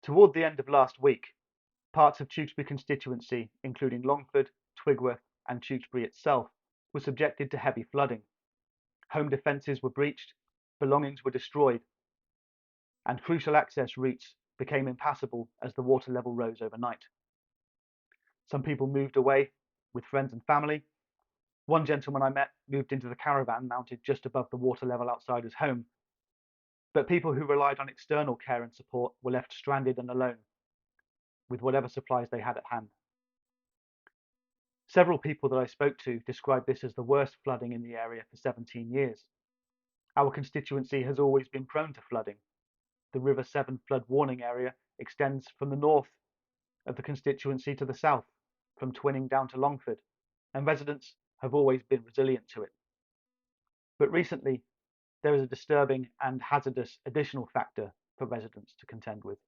Toward the end of last week, parts of Tewkesbury Constituency, including Longford, Twigworth, and Tewkesbury itself, were subjected to heavy flooding. Home defences were breached, belongings were destroyed, and crucial access routes became impassable as the water level rose overnight. Some people moved away with friends and family. One gentleman I met moved into the caravan mounted just above the water level outside his home. But people who relied on external care and support were left stranded and alone with whatever supplies they had at hand. Several people that I spoke to described this as the worst flooding in the area for 17 years. Our constituency has always been prone to flooding. The River Severn flood warning area extends from the north of the constituency to the south, from Twinning down to Longford, and residents have always been resilient to it. But recently, there is a disturbing and hazardous additional factor for residents to contend with.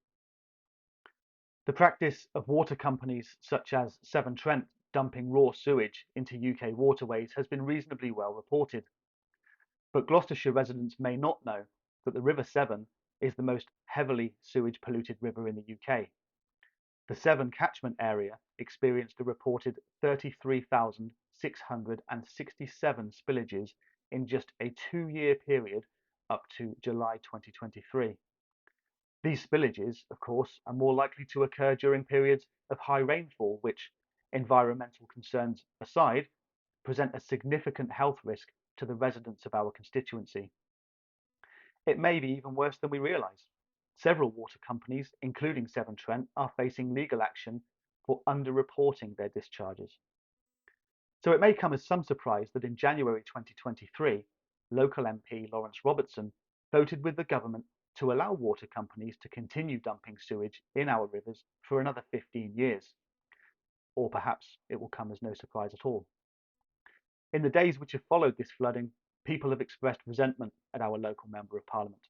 The practice of water companies such as Severn Trent dumping raw sewage into UK waterways has been reasonably well reported. But Gloucestershire residents may not know that the River Severn is the most heavily sewage polluted river in the UK. The Severn catchment area experienced a reported 33,667 spillages in just a 2-year period up to July 2023. These spillages, of course, are more likely to occur during periods of high rainfall, which, environmental concerns aside, present a significant health risk to the residents of our constituency. It may be even worse than we realise. Several water companies, including Severn Trent, are facing legal action for underreporting their discharges. So it may come as some surprise that in January 2023, local MP Lawrence Robertson voted with the government to allow water companies to continue dumping sewage in our rivers for another 15 years. Or perhaps it will come as no surprise at all. In the days which have followed this flooding, people have expressed resentment at our local Member of Parliament.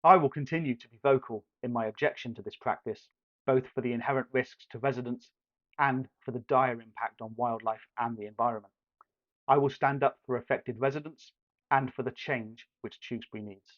I will continue to be vocal in my objection to this practice, both for the inherent risks to residents and for the dire impact on wildlife and the environment. I will stand up for affected residents and for the change which Tewkesbury needs.